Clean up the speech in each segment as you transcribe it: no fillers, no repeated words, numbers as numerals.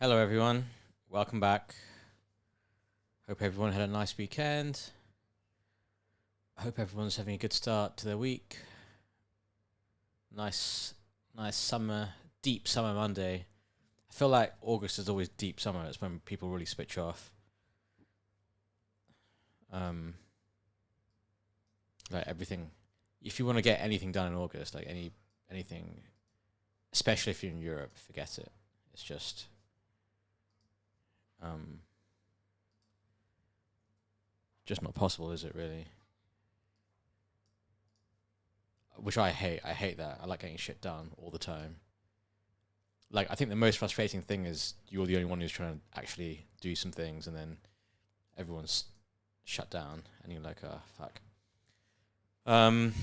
Hello, everyone. Welcome back. Hope everyone had a nice weekend. I hope everyone's having a good start to their week. Nice summer, deep summer Monday. I feel like August is always deep summer. It's when people really switch off. Like everything. If you want to get anything done in August, like anything, especially if you're in Europe, forget it. It's just not possible, is it really? Which I hate. I hate that. I like getting shit done all the time. Like, I think the most frustrating thing is you're the only one who's trying to actually do some things, and then everyone's shut down, and you're like, oh fuck. Um,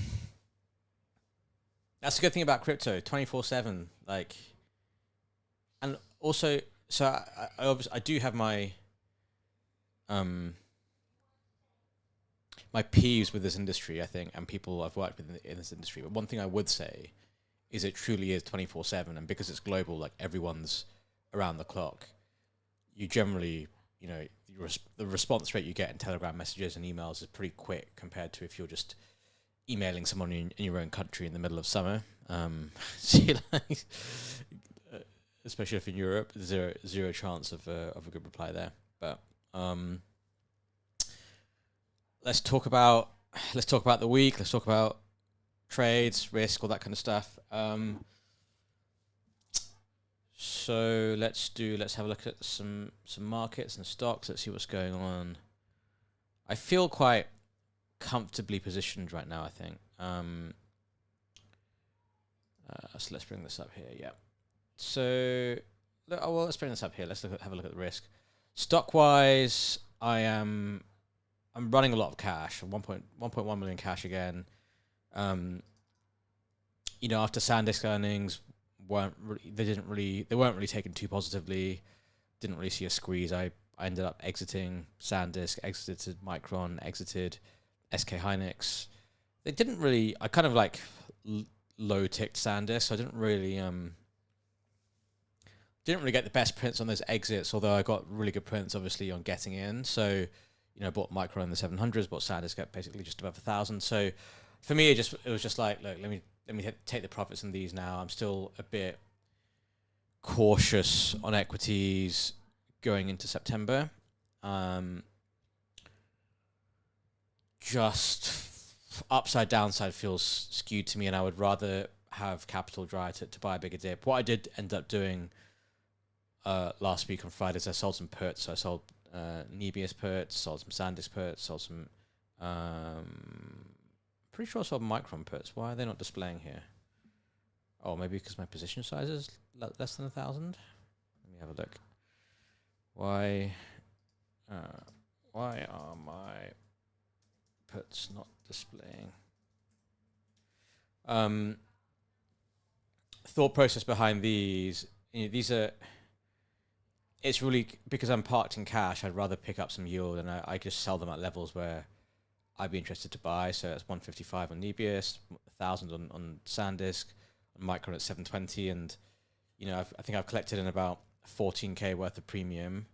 that's the good thing about crypto, 24/7. Like, and also, so I do have um my peeves with this industry, I think, and people I've worked with in this industry. But one thing I would say is it truly is 24/7, and because it's global, like everyone's around the clock. You generally, the response rate you get in Telegram messages and emails is pretty quick compared to if you're just emailing someone in your own country in the middle of summer. See, like, uh, especially if in Europe, zero chance of a good reply there. But let's talk about the week. Let's talk about trades, risk, all that kind of stuff. So let's have a look at some markets and stocks. Let's see what's going on. I feel quite comfortably positioned right now, I think. So let's bring this up here. Yeah. So let's bring this up here. Let's have a look at the risk. Stock wise, I'm running a lot of cash. 1.1 million cash again. After SanDisk earnings they weren't really taken too positively. Didn't really see a squeeze. I ended up exiting SanDisk, exited Micron, exited SK Hynix. They didn't really. I kind of like low ticked SanDisk, so I didn't really get the best prints on those exits. Although I got really good prints, obviously, on getting in. So, bought Micron in the 700s, bought SanDisk at basically just above 1,000. So, for me, it was just like, look, let me take the profits in these now. I'm still a bit cautious on equities going into September. Just upside downside feels skewed to me, and I would rather have capital dry to buy a bigger dip. What I did end up doing last week on Friday is I sold some PERTs. So I sold Nebius PERTs, sold some SanDisk PERTs, sold some pretty sure I sold Micron PERTs. Why are they not displaying here? Oh, maybe because my position size is less than 1,000. Let me have a look. Why are my PERTs not displaying? Thought process behind these. These are. It's really because I'm parked in cash. I'd rather pick up some yield, and I just sell them at levels where I'd be interested to buy. So that's 155 on Nebius, 1,000 on SanDisk, on Micron at 720, and I think I've collected in about 14k worth of premium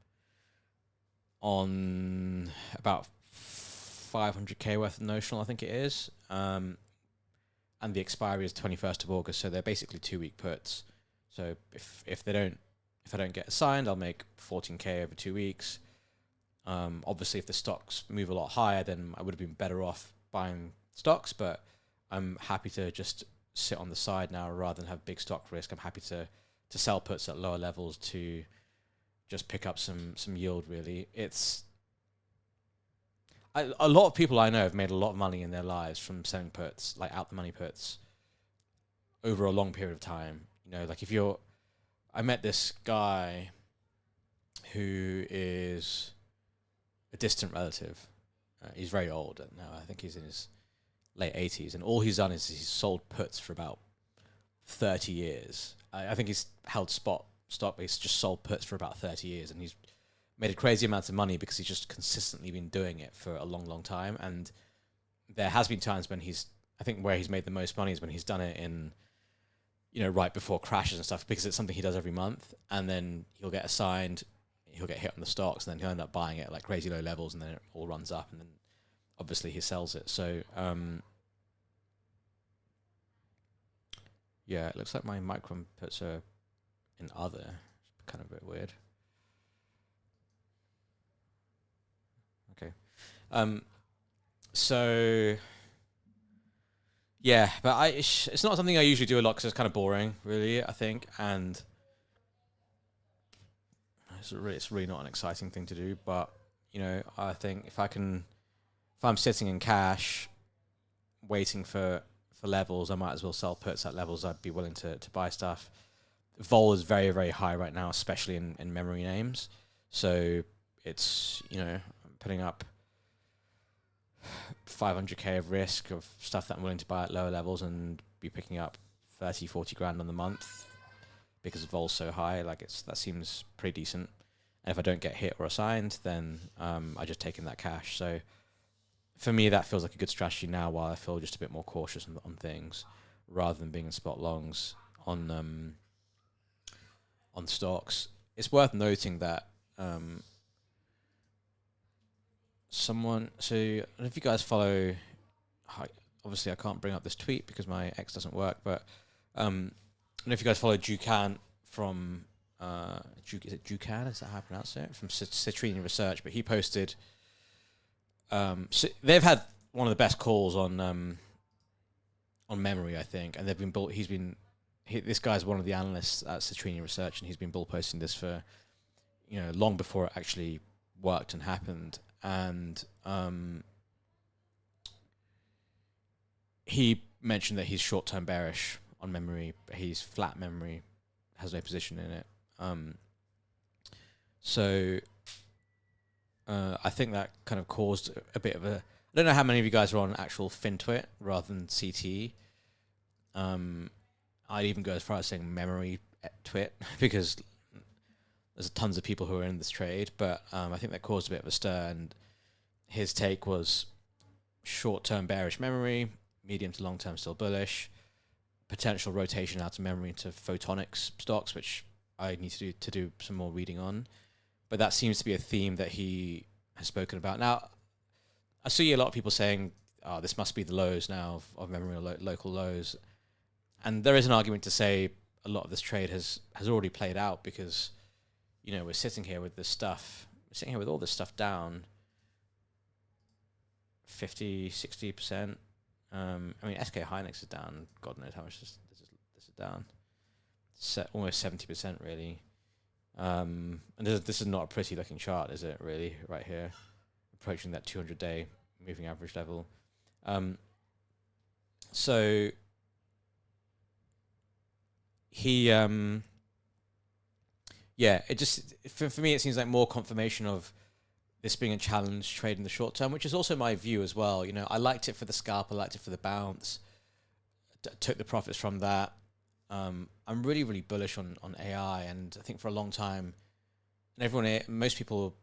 on about 500k worth of notional. I think it is, and the expiry is 21st of August. So they're basically 2-week puts. So if I don't get assigned, I'll make 14k over 2 weeks. Obviously, if the stocks move a lot higher, then I would have been better off buying stocks. But I'm happy to just sit on the side now rather than have big stock risk. I'm happy to sell puts at lower levels to just pick up some yield. Really, a lot of people I know have made a lot of money in their lives from selling puts, like out the money puts, over a long period of time. Like I met this guy who is a distant relative. He's very old now. I think he's in his late 80s, and all he's done is he's sold puts for about 30 years. I think he's held stock, but he's just sold puts for about 30 years, and he's made a crazy amount of money because he's just consistently been doing it for a long, long time. And there has been times when I think where he's made the most money is when he's done it in right before crashes and stuff, because it's something he does every month, and then he'll get assigned, he'll get hit on the stocks, and then he'll end up buying it at like crazy low levels, and then it all runs up, and then obviously he sells it. So yeah, it looks like my micro inputs are in other. It's kind of a bit weird. Okay. So yeah, but it's not something I usually do a lot because it's kind of boring, really, I think, and it's really not an exciting thing to do. But I think if I'm sitting in cash, waiting for levels, I might as well sell puts at levels I'd be willing to buy stuff. Vol is very, very high right now, especially in memory names. So it's, putting up 500k of risk of stuff that I'm willing to buy at lower levels and be picking up 30, 40 grand on the month because Vol's so high. Like that seems pretty decent. And if I don't get hit or assigned, then I just take in that cash. So for me, that feels like a good strategy now, while I feel just a bit more cautious on things, rather than being in spot longs on stocks. It's worth noting that someone. So I don't know if you guys follow. Obviously, I can't bring up this tweet because my X doesn't work. But I don't know if you guys follow Jukan from. Is it Jukan? Is that how I pronounce it? From Citrine Research, but he posted. So they've had one of the best calls on memory, I think, and they've been built. This guy's one of the analysts at Citrine Research, and he's been bull posting this for, long before it actually worked and happened. And he mentioned that he's short-term bearish on memory, but he's flat memory, has no position in it. So I think that kind of caused a bit of a. I don't know how many of you guys are on actual FinTwit rather than CT. I'd even go as far as saying memory twit because there's tons of people who are in this trade. But I think that caused a bit of a stir. And his take was short-term bearish memory, medium to long-term still bullish, potential rotation out of memory into photonics stocks, which I need to do some more reading on. But that seems to be a theme that he has spoken about. Now, I see a lot of people saying, "Oh, this must be the lows now of memory or local lows," and there is an argument to say a lot of this trade has already played out because, we're sitting here with this stuff, all this stuff down 50, 60%. I mean, SK Hynix is down. God knows how much this is down. Almost 70%, really. And this is not a pretty looking chart, is it, really, right here? Approaching that 200-day moving average level. So he, it just, for me, it seems like more confirmation of this being a challenge trade in the short term, which is also my view as well. I liked it for the scalp, I liked it for the bounce, took the profits from that. I'm really, really bullish on AI, and I think for a long time, and most people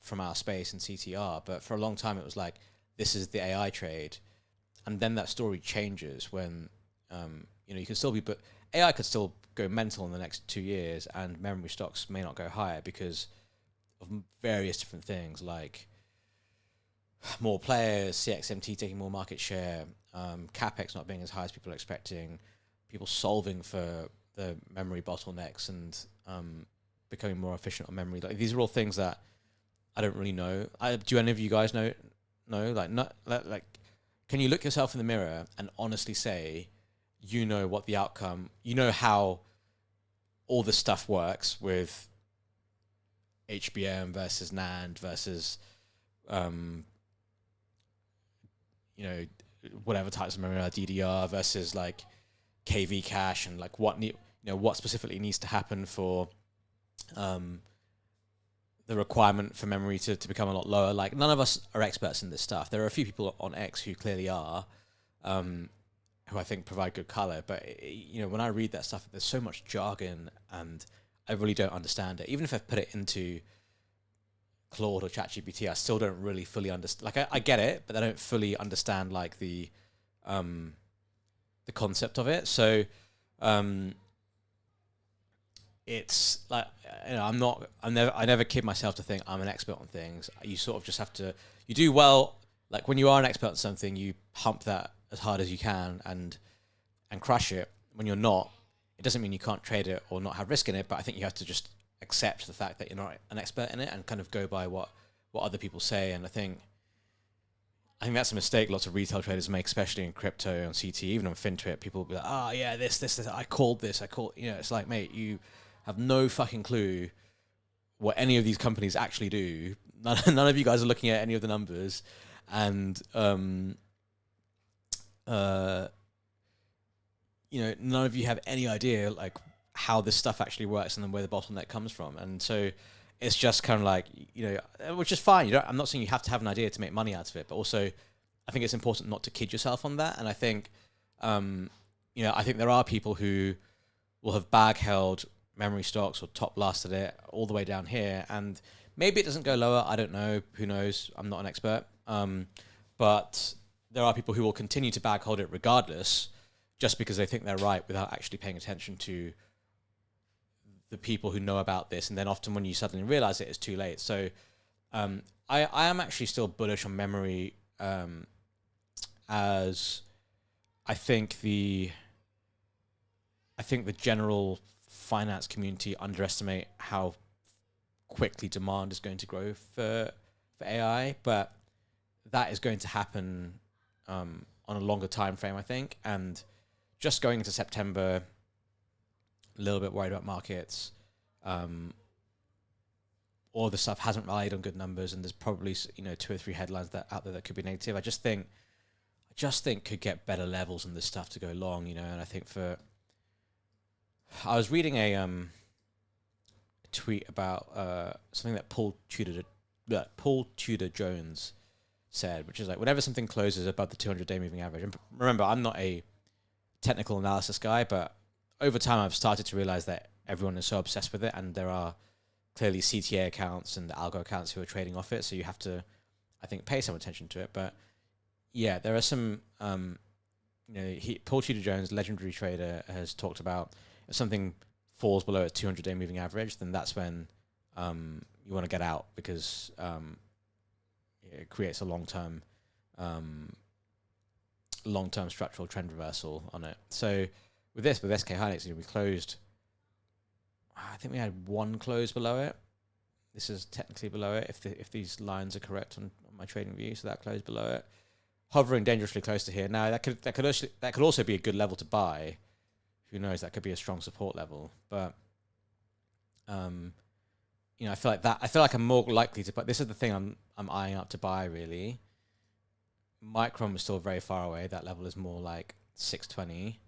from our space and CTR, but for a long time it was like, this is the AI trade, and then that story changes when, you can still but AI could still go mental in the next 2 years, and memory stocks may not go higher because of various different things, like more players, CXMT taking more market share, CapEx not being as high as people are expecting, people solving for the memory bottlenecks and becoming more efficient on memory. Like, these are all things that I don't really know. Do any of you guys know? No, like, can you look yourself in the mirror and honestly say, what the outcome, how all this stuff works with HBM versus NAND versus, whatever types of memory, DDR versus like KV cache, and like what specifically needs to happen for the requirement for memory to become a lot lower. Like, none of us are experts in this stuff. There are a few people on X who clearly are, who I think provide good color. But when I read that stuff, there's so much jargon, and I really don't understand it. Even if I put it into Claude or ChatGPT, I still don't really fully understand. Like, I get it, but I don't fully understand like the concept of it. So Um, it's like, I never kid myself to think I'm an expert on things. You sort of just have to, you do well, like when you are an expert on something, you pump that as hard as you can and crush it. When you're not, it doesn't mean you can't trade it or not have risk in it, but I think you have to just accept the fact that you're not an expert in it and kind of go by what other people say. And I think that's a mistake lots of retail traders make, especially in crypto, on CT, even on FinTwit. People will be like, oh yeah, this, I called this, it's like, mate, you have no fucking clue what any of these companies actually do. None of you guys are looking at any of the numbers, and none of you have any idea like how this stuff actually works and then where the bottleneck comes from. And so it's just kind of like, which is fine. I'm not saying you have to have an idea to make money out of it, but also I think it's important not to kid yourself on that. And I think, I think there are people who will have bag held memory stocks or top blasted it all the way down here, and maybe it doesn't go lower. I don't know. Who knows? I'm not an expert. But there are people who will continue to bag hold it regardless, just because they think they're right without actually paying attention to the people who know about this. And then often when you suddenly realize it, it's too late. So I am actually still bullish on memory, as I think the general finance community underestimate how quickly demand is going to grow for AI, but that is going to happen on a longer time frame, I think. And just going into September, a little bit worried about markets. All the stuff hasn't relied on good numbers, and there's probably 2 or 3 headlines that out there that could be negative. I just think could get better levels on this stuff to go long, and I think I was reading a tweet about something that Paul Tudor Jones said, which is like, whenever something closes above the 200-day moving average, and remember, I'm not a technical analysis guy, but over time I've started to realize that everyone is so obsessed with it, and there are clearly CTA accounts and algo accounts who are trading off it, so you have to, I think, pay some attention to it. But yeah, there are some, Paul Tudor Jones, legendary trader, has talked about if something falls below a 200-day moving average, then that's when you want to get out, because it creates a long-term structural trend reversal on it. So with SK Hynix, we closed, I think we had one close below it. This is technically below it if these lines are correct on my trading view. So that closed below it, hovering dangerously close to here. Now that could also be a good level to buy. Who knows? That could be a strong support level. But I feel like I'm more likely to. But this is the thing I'm eyeing up to buy, really. Micron is still very far away. That level is more like 620.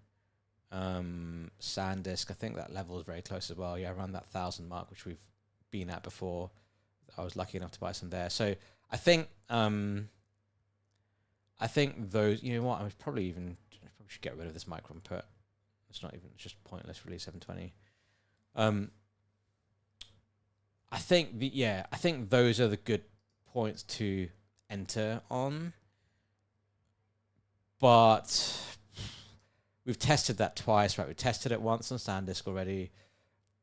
SanDisk, I think that level is very close as well. Yeah, around that 1,000 mark, which we've been at before. I was lucky enough to buy some there. So I think those. You know what? I probably should get rid of this Micron put. It's just pointless. Really, 720. I think those are the good points to enter on. But we've tested that twice, right? We tested it once on SanDisk already.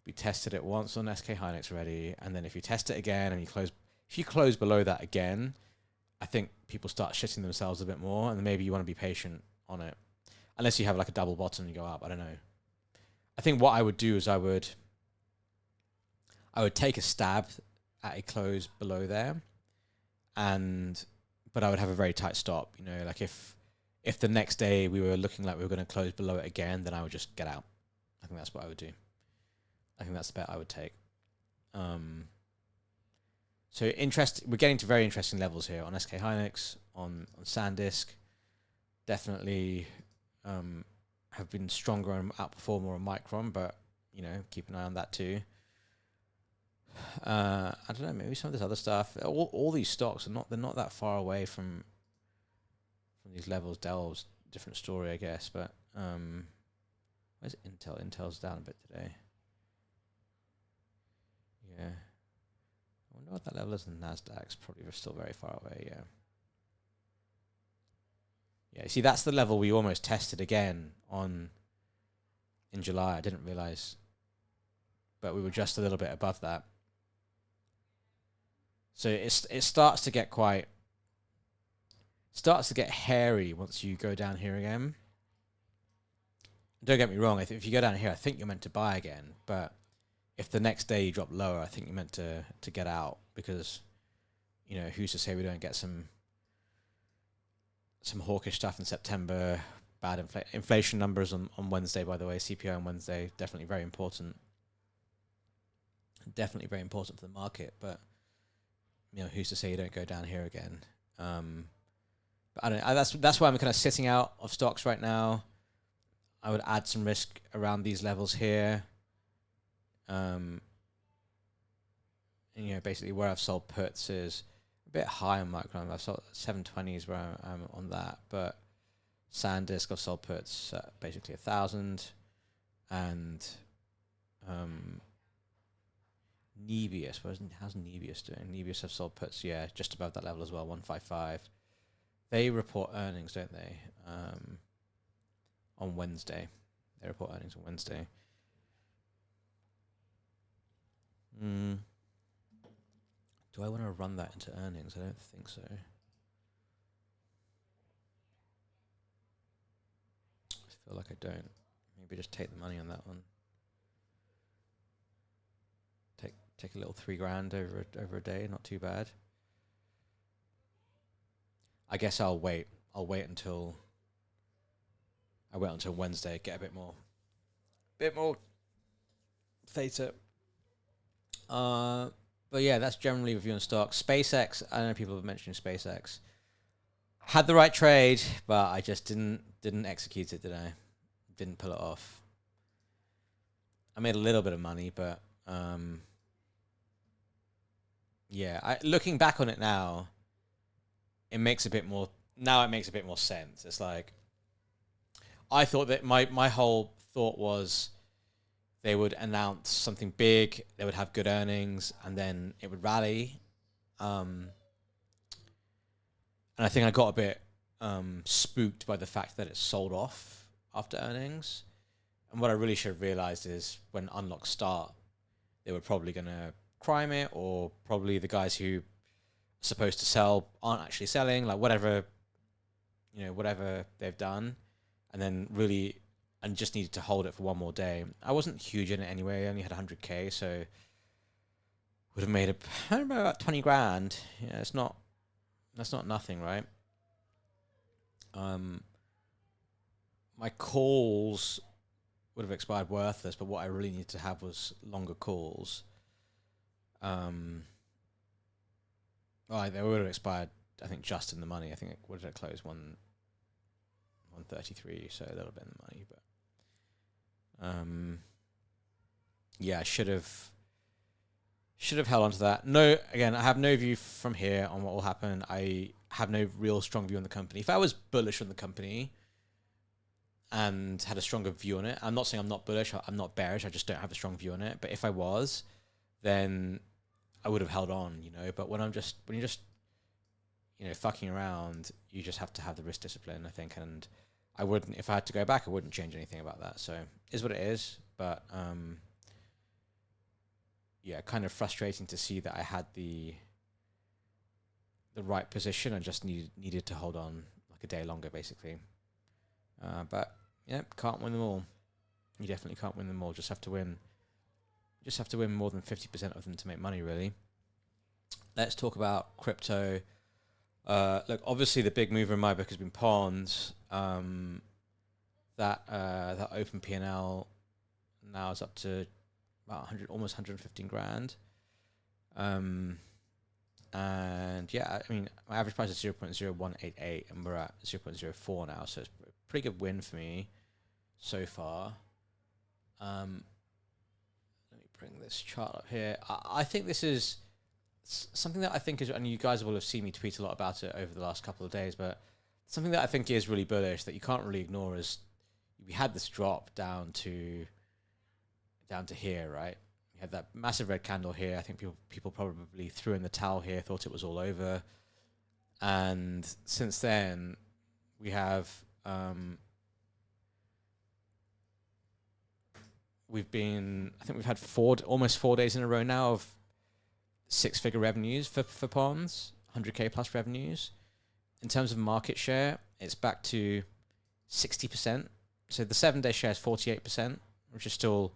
We tested it once on SK Hynix already. And then if you test it again and if you close below that again, I think people start shitting themselves a bit more, and then maybe you want to be patient on it. Unless you have like a double bottom and you go up, I don't know. I think what I would do is I would take a stab at a close below there, but I would have a very tight stop. Like if the next day we were looking like we were going to close below it again, then I would just get out. I think that's what I would do. I think that's the bet I would take. So we're getting to very interesting levels here on SK Hynix, on SanDisk. Definitely have been stronger and outperformer on Micron, but keep an eye on that too. I don't know, maybe some of this other stuff. All these stocks they're not that far away from these levels. Dell's a different story, I guess. But where's Intel? Intel's down a bit today. Yeah, I wonder what that level is in Nasdaq's. Probably still very far away. Yeah. Yeah, see, that's the level we almost tested again on in July. I didn't realize, but we were just a little bit above that. So it starts to get hairy once you go down here again. Don't get me wrong. If you go down here, I think you're meant to buy again. But if the next day you drop lower, I think you're meant to get out, because, you know, who's to say we don't get some hawkish stuff in September. Bad inflation numbers on Wednesday, by the way. CPI on Wednesday, definitely very important. Definitely very important for the market. But, you know, who's to say you don't go down here again? But I don't know. That's why I'm kind of sitting out of stocks right now. I would add some risk around these levels here. And, you know, basically where I've sold puts is a bit high on Micron. I've sold 720s where I'm on that, but SanDisk I've sold puts at basically 1,000, and Nebius. How's Nebius doing? Nebius have sold puts, yeah, just above that level as well, 155. They report earnings, don't they? On Wednesday. They report earnings on Wednesday. Do I want to run that into earnings? I don't think so. I feel like I don't. Maybe just take the money on that one. Take a little $3,000 over a day, not too bad. I guess I'll wait. I'll wait until Wednesday, get a bit more theta. But yeah, that's generally reviewing stocks. SpaceX, I know people have mentioned SpaceX. Had the right trade, but I just didn't execute it, did I? Didn't pull it off. I made a little bit of money, but yeah, looking back on it now, it makes a bit more sense. It's like, I thought that my whole thought was they would announce something big, they would have good earnings, and then it would rally. And I think I got a bit spooked by the fact that it sold off after earnings. And what I really should have realized is when unlocks start, they were probably going to crime it, or probably the guys who are supposed to sell aren't actually selling, like whatever they've done, and then just needed to hold it for one more day. I wasn't huge in it anyway. I only had 100K, so would have made about 20 grand. Yeah, that's not nothing, right? My calls would have expired worthless, but what I really needed to have was longer calls. They would have expired, I think, just in the money. I think it would have closed 133, so a little bit in the money, but yeah, I should have held on to that. No, again, I have no view from here on what will happen. I have no real strong view on the company. If I was bullish on the company and had a stronger view on it, I'm not saying I'm not bullish, I'm not bearish, I just don't have a strong view on it. But if I was, then I would have held on, you know. But when you're just, you know, fucking around, you just have to have the risk discipline, I think. And I wouldn't, if I had to go back, I wouldn't change anything about that. So it is what it is. But yeah, kind of frustrating to see that I had the right position and just needed to hold on like a day longer, basically. But yeah, can't win them all. You definitely can't win them all. Just have to win more than 50% of them to make money, really. Let's talk about crypto. Look, obviously the big mover in my book has been PONS. That open P&L now is up to about almost 115 grand. And yeah, I mean, my average price is 0.0188 and we're at 0.04 now, so it's a pretty good win for me so far. Let me bring this chart up here. I think this is something that I think is, and you guys will have seen me tweet a lot about it over the last couple of days, but something that I think is really bullish that you can't really ignore is we had this drop down to here, right? We had that massive red candle here. I think people probably threw in the towel here, thought it was all over. And since then, we have I think we've had almost 4 days in a row now of 6-figure revenues for PONS, 100K plus revenues. In terms of market share, it's back to 60%. So the 7-day share is 48%, which is still,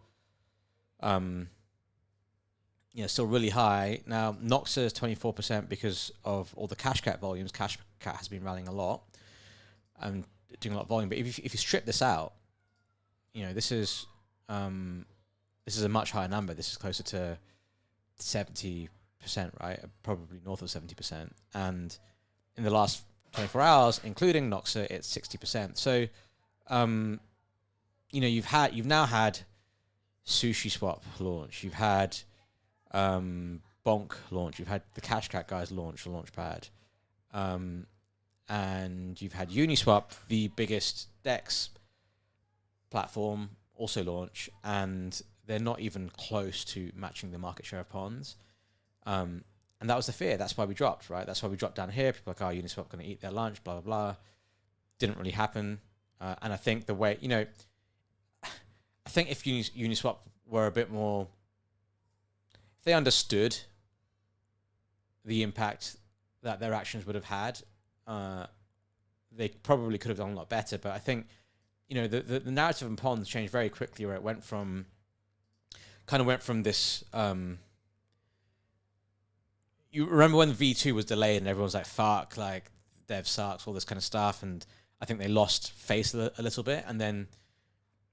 still really high. Now, Noxa is 24% because of all the Cashcat volumes. Cashcat has been rallying a lot and doing a lot of volume. But if you strip this out, this is a much higher number. This is closer to 70%, right? Probably north of 70%. And in the last 24 hours, including Noxa, it's 60%. So, you've now had SushiSwap launch. You've had Bonk launch. You've had the Cashcat guys launch the Launchpad. And you've had Uniswap, the biggest DEX platform, also launch, and they're not even close to matching the market share of PONS. And that was the fear. That's why we dropped, right? That's why we dropped down here. People are like, oh, Uniswap going to eat their lunch, blah, blah, blah. Didn't really happen. And I think the way, I think if Uniswap were a bit more, if they understood the impact that their actions would have had, they probably could have done a lot better. But I think, the narrative in PONS changed very quickly, where it went from this, you remember when V2 was delayed and everyone was like, fuck, like dev sucks, all this kind of stuff. And I think they lost face a little bit. And then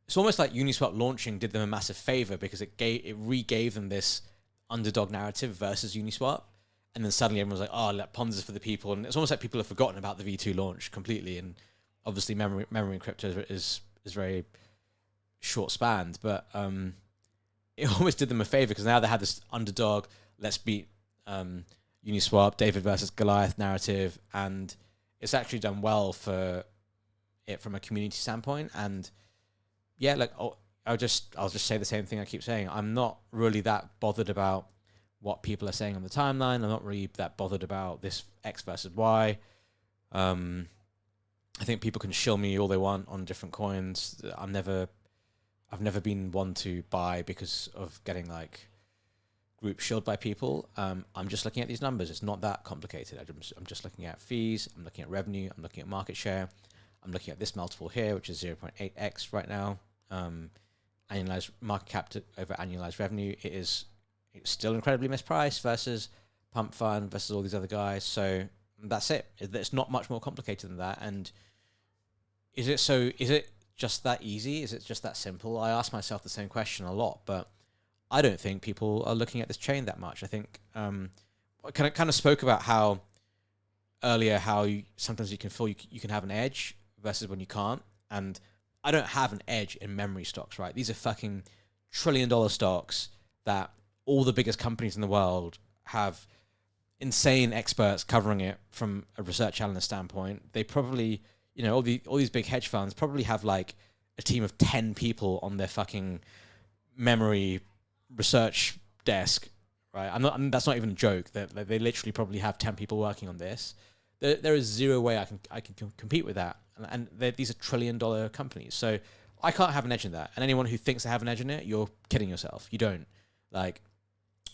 it's almost like Uniswap launching did them a massive favor, because it re-gave them this underdog narrative versus Uniswap. And then suddenly everyone's like, oh, PONS is for the people. And it's almost like people have forgotten about the V2 launch completely. And obviously memory in crypto is very short spanned. But it almost did them a favor, because now they had this underdog, let's beat Uniswap, David versus Goliath narrative. And it's actually done well for it from a community standpoint. And yeah, like I'll just say the same thing I keep saying. I'm not really that bothered about what people are saying on the timeline. I'm not really that bothered about this X versus Y. I think people can shill me all they want on different coins. I've never been one to buy because of getting like group shilled by people. I'm just looking at these numbers. It's not that complicated. I'm just looking at fees. I'm looking at revenue. I'm looking at market share. I'm looking at this multiple here, which is 0.8x right now. Annualized market cap over annualized revenue. It's still incredibly mispriced versus Pump Fund versus all these other guys. So that's it. It's not much more complicated than that. And is it just that easy? Is it just that simple? I ask myself the same question a lot, but I don't think people are looking at this chain that much. I think I kind of spoke about how sometimes you can feel you can have an edge versus when you can't. And I don't have an edge in memory stocks, right? These are fucking $1 trillion stocks that all the biggest companies in the world have insane experts covering it from a research analyst standpoint. They probably, all these big hedge funds probably have like a team of 10 people on their fucking memory research desk, right? That's not even a joke. They literally probably have 10 people working on this. There is zero way I can compete with that. And these are $1 trillion companies. So I can't have an edge in that. And anyone who thinks they have an edge in it, you're kidding yourself. You don't. Like,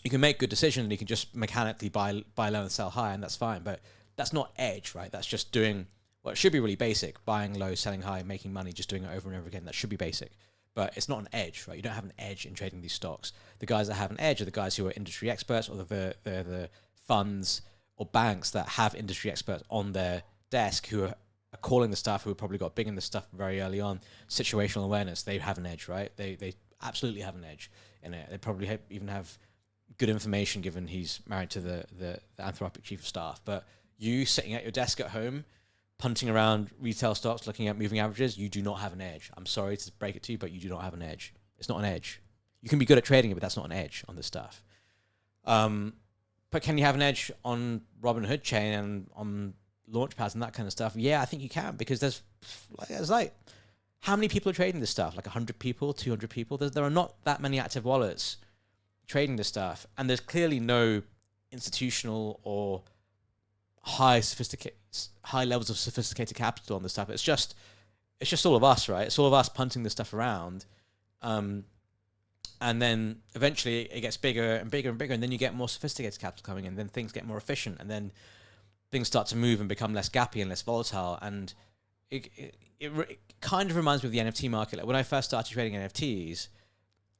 you can make good decisions and you can just mechanically buy low and sell high, and that's fine. But that's not edge, right? That's just doing what it should be really basic: buying low, selling high, making money, just doing it over and over again. That should be basic. But it's not an edge, right? You don't have an edge in trading these stocks. The guys that have an edge are the guys who are industry experts, or the funds or banks that have industry experts on their desk who are calling the stuff, who have probably got big in the stuff very early on. Situational awareness, they have an edge, right? They absolutely have an edge in it. They probably even have good information, given he's married to the Anthropic chief of staff. But you sitting at your desk at home, punting around retail stocks, looking at moving averages, you do not have an edge. I'm sorry to break it to you, but you do not have an edge. It's not an edge. You can be good at trading it, but that's not an edge on this stuff. But can you have an edge on Robinhood chain and on launchpads and that kind of stuff? Yeah, I think you can, because there's like how many people are trading this stuff? Like 100 people, 200 people? There are not that many active wallets trading this stuff. And there's clearly no institutional or high levels of sophisticated capital on this stuff. It's just all of us, right? It's all of us punting this stuff around. And then eventually it gets bigger and bigger and bigger, and then you get more sophisticated capital coming in, then things get more efficient, and then things start to move and become less gappy and less volatile. And it kind of reminds me of the NFT market. Like when I first started trading NFTs,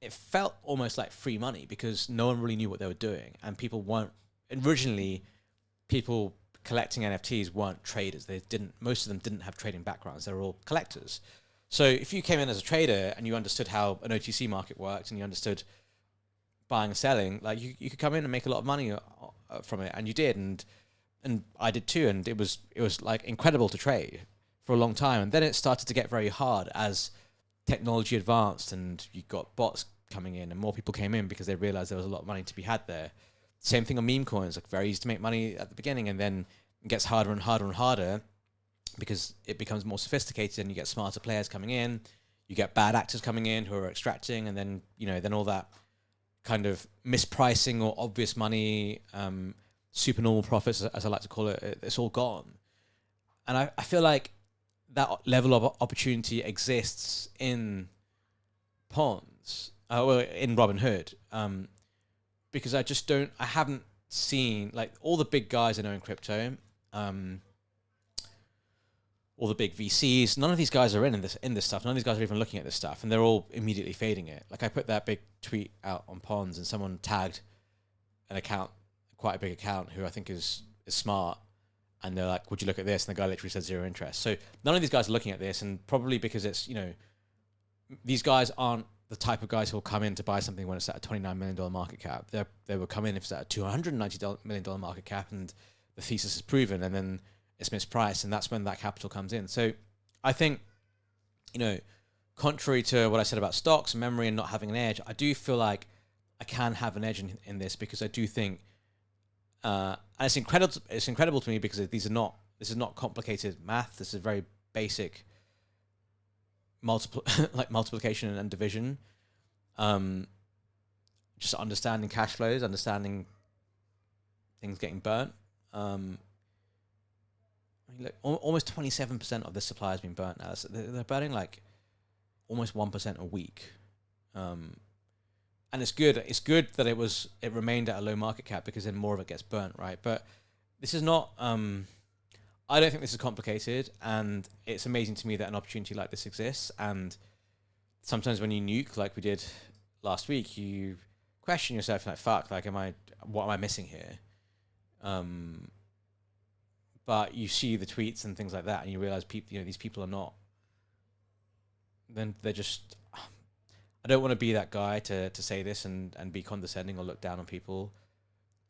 it felt almost like free money because no one really knew what they were doing, and people weren't originally people collecting NFTs weren't traders. Most of them didn't have trading backgrounds. They were all collectors. So if you came in as a trader and you understood how an OTC market worked and you understood buying and selling, like you could come in and make a lot of money from it, and you did, and I did too, and it was like incredible to trade for a long time. And then it started to get very hard as technology advanced, and you got bots coming in, and more people came in because they realized there was a lot of money to be had there. Same thing on meme coins, like very easy to make money at the beginning, and then it gets harder and harder and harder because it becomes more sophisticated, and you get smarter players coming in, you get bad actors coming in who are extracting, and then then all that kind of mispricing or obvious money, supernormal profits, as I like to call it, it's all gone. And I feel like that level of opportunity exists in PONS, well, in Robinhood, because I haven't seen, like, all the big guys I know in crypto, all the big VCs, none of these guys are in this stuff. None of these guys are even looking at this stuff, and they're all immediately fading it. Like I put that big tweet out on PONS, and someone tagged an account, quite a big account, who I think is smart, and they're like, "Would you look at this?" And the guy literally said zero interest. So none of these guys are looking at this, and probably because it's these guys aren't the type of guys who will come in to buy something when it's at a $29 million market cap. They will come in if it's at a $290 million market cap, and the thesis is proven, and then it's mispriced, and that's when that capital comes in. So I think, contrary to what I said about stocks and memory and not having an edge, I do feel like I can have an edge in this, because I do think, and it's incredible to me because this is not complicated math. This is very basic multiplication and division. Just understanding cash flows, understanding things getting burnt. Look, almost 27% of the supply has been burnt now. They're burning like almost 1% a week, and it's good. It's good that it remained at a low market cap, because then more of it gets burnt, right? But this is not. I don't think this is complicated, and it's amazing to me that an opportunity like this exists. And sometimes when you nuke, like we did last week, you question yourself, like, "Fuck! Like, what am I missing here?" But you see the tweets and things like that, and you realize these people are not. Then they're just. I don't want to be that guy to say this and be condescending or look down on people,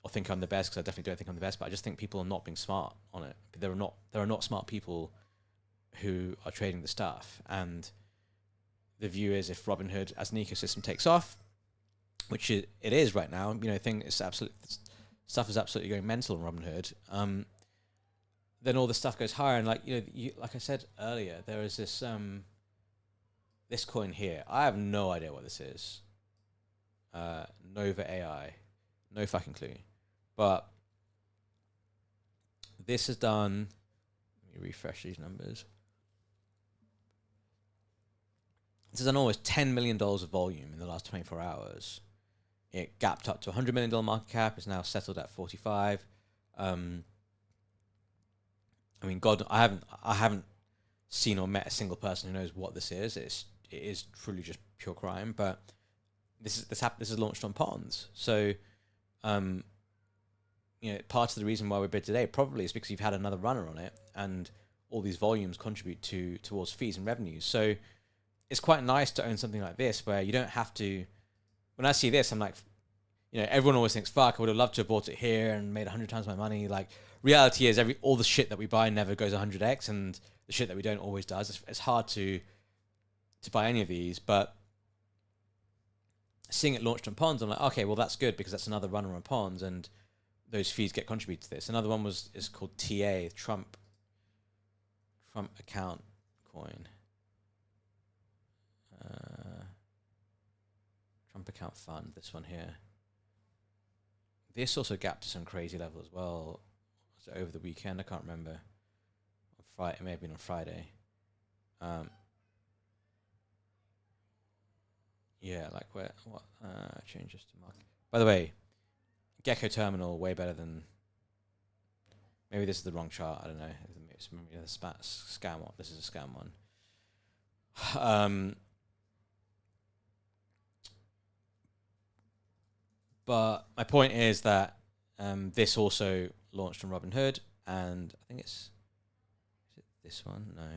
or think I'm the best, because I definitely don't think I'm the best. But I just think people are not being smart on it. There are not smart people who are trading the stuff. And the view is, if Robinhood as an ecosystem takes off, which it is right now, stuff is absolutely going mental on Robinhood. Then all the stuff goes higher, and like I said earlier, there is this this coin here. I have no idea what this is. Nova AI, no fucking clue. But this has done. Let me refresh these numbers. This has done almost $10 million of volume in the last 24 hours. It gapped up to $100 million market cap. It's now settled at 45. I mean, God, I haven't seen or met a single person who knows what this is. It is truly just pure crime. But this is launched on PONS. So, part of the reason why we bid today probably is because you've had another runner on it, and all these volumes contribute towards fees and revenues. So it's quite nice to own something like this, where you don't have to. When I see this, I'm like, everyone always thinks, "Fuck, I would have loved to have bought it here and made 100 times my money." Like, reality is, all the shit that we buy never goes 100x, and the shit that we don't always does. It's hard to buy any of these, but seeing it launched on PONS, I'm like, okay, well, that's good, because that's another runner on PONS, and those fees get contributed to this. Another one is called TA, Trump account coin. Trump account fund, this one here. This also gapped to some crazy level as well. Was it over the weekend? I can't remember. On Friday, it may have been on Friday. Yeah, like what changes to market. By the way, Gecko Terminal way better than. Maybe this is the wrong chart. I don't know. It's maybe the scam one. This is a scam one. But my point is that this also launched on Robinhood, and I think is it this one? No.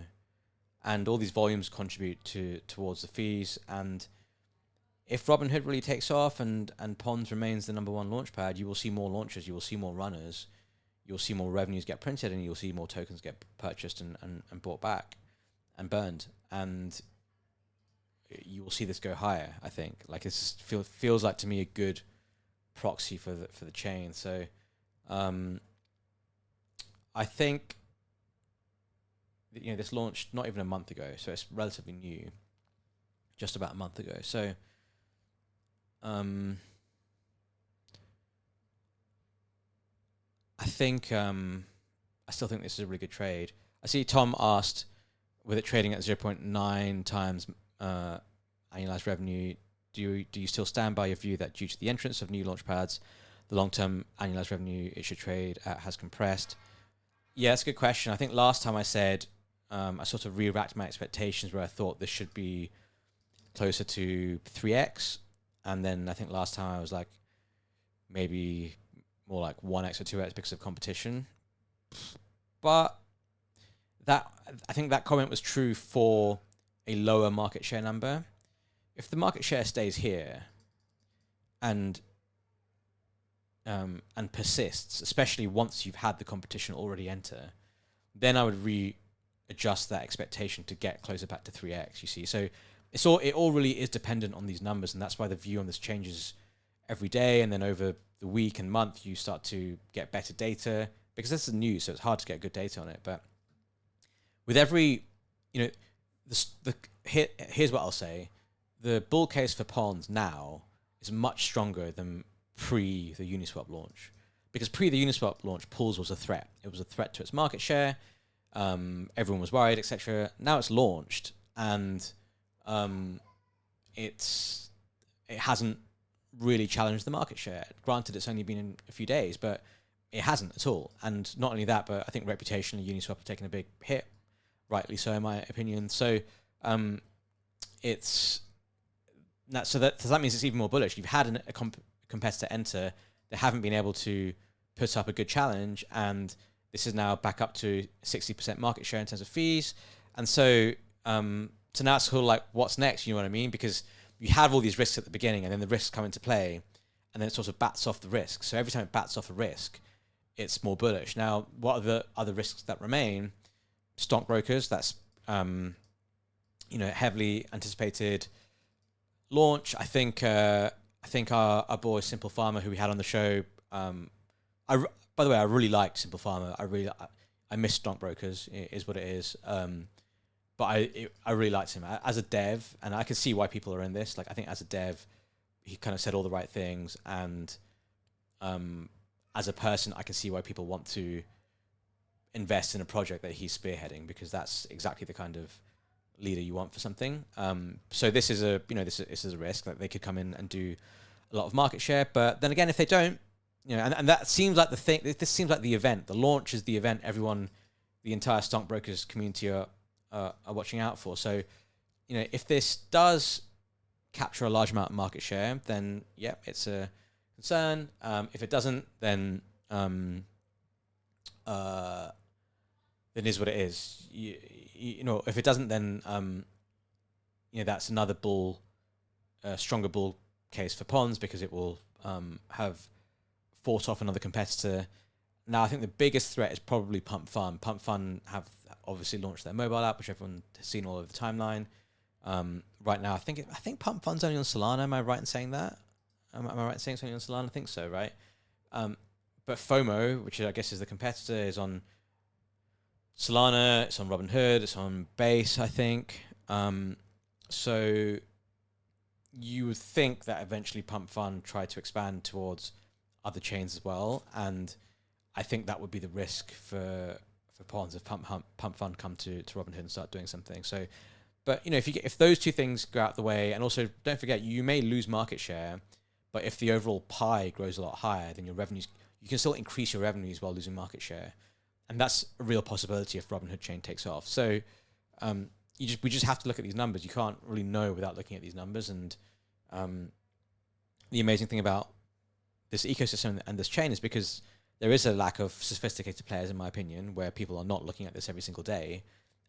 And all these volumes contribute towards the fees. And if Robinhood really takes off and PONS remains the number one launchpad, you will see more launches, you will see more runners, you'll see more revenues get printed, and you'll see more tokens get purchased and bought back and burned. And you will see this go higher, I think. Like it feels like to me a good proxy for the chain. So I think this launched not even a month ago, so it's relatively new, just about a month ago. So I think I still think this is a really good trade. I see Tom asked, with it trading at 0.9 times annualized revenue, do you still stand by your view that due to the entrance of new launchpads, the long-term annualized revenue it should trade at has compressed? Yeah, that's a good question. I think last time I said I sort of re-racked my expectations where I thought this should be closer to 3x, and then I think last time I was like maybe more like 1x or 2x because of competition. But I think that comment was true for a lower market share number. If the market share stays here and persists, especially once you've had the competition already enter, then I would readjust that expectation to get closer back to 3x, you see. So it all really is dependent on these numbers, and that's why the view on this changes every day, and then over the week and month you start to get better data, because this is new, so it's hard to get good data on it. But with every, here's what I'll say: the bull case for PONS now is much stronger than pre the Uniswap launch, because pre the Uniswap launch, pools was a threat. It was a threat to its market share. Everyone was worried, etc. Now it's launched, and it hasn't really challenged the market share. Granted, it's only been in a few days, but it hasn't at all. And not only that, but I think reputationally, Uniswap have taken a big hit, rightly so, in my opinion. So that means it's even more bullish. You've had a competitor enter, they haven't been able to put up a good challenge, and this is now back up to 60% market share in terms of fees. And so now it's sort of like, what's next? You know what I mean? Because you have all these risks at the beginning, and then the risks come into play, and then it sort of bats off the risk. So every time it bats off a risk, it's more bullish. Now, what are the other risks that remain? Stockbrokers, that's heavily anticipated launch. I think our boy Simple Farmer, who we had on the show, by the way, I really liked Simple Farmer. I miss stockbrokers, is what it is. But I really liked him as a dev, and I can see why people are in this. Like, I think as a dev, he kind of said all the right things, and as a person, I can see why people want to invest in a project that he's spearheading, because that's exactly the kind of leader you want for something. So this is a risk that they could come in and do a lot of market share. But then again, if they don't, and that seems like the thing. This seems like the event. The launch is the event everyone, the entire stockbrokers community are watching out for. So, if this does capture a large amount of market share, then it's a concern. If it doesn't, then is what it is. If it doesn't, then that's another stronger bull case for PONS, because it will have fought off another competitor. Now, I think the biggest threat is probably Pump Fund. Pump Fund have obviously launched their mobile app, which everyone has seen all over the timeline. Right now, I think Pump Fund's only on Solana. Am I right in saying that? Am I right in saying it's only on Solana? I think so, right? But FOMO, which I guess is the competitor, is on Solana. It's on Robinhood. It's on Base, I think. So you would think that eventually Pump Fund tried to expand towards other chains as well, and I think that would be the risk for PONS if Pump Fund come to Robinhood and start doing something. So, But if those two things go out the way, and also don't forget, you may lose market share, but if the overall pie grows a lot higher, then your revenues, you can still increase your revenues while losing market share, and that's a real possibility if Robinhood chain takes off. So we just have to look at these numbers. You can't really know without looking at these numbers. And the amazing thing about this ecosystem and this chain is because there is a lack of sophisticated players, in my opinion, where people are not looking at this every single day.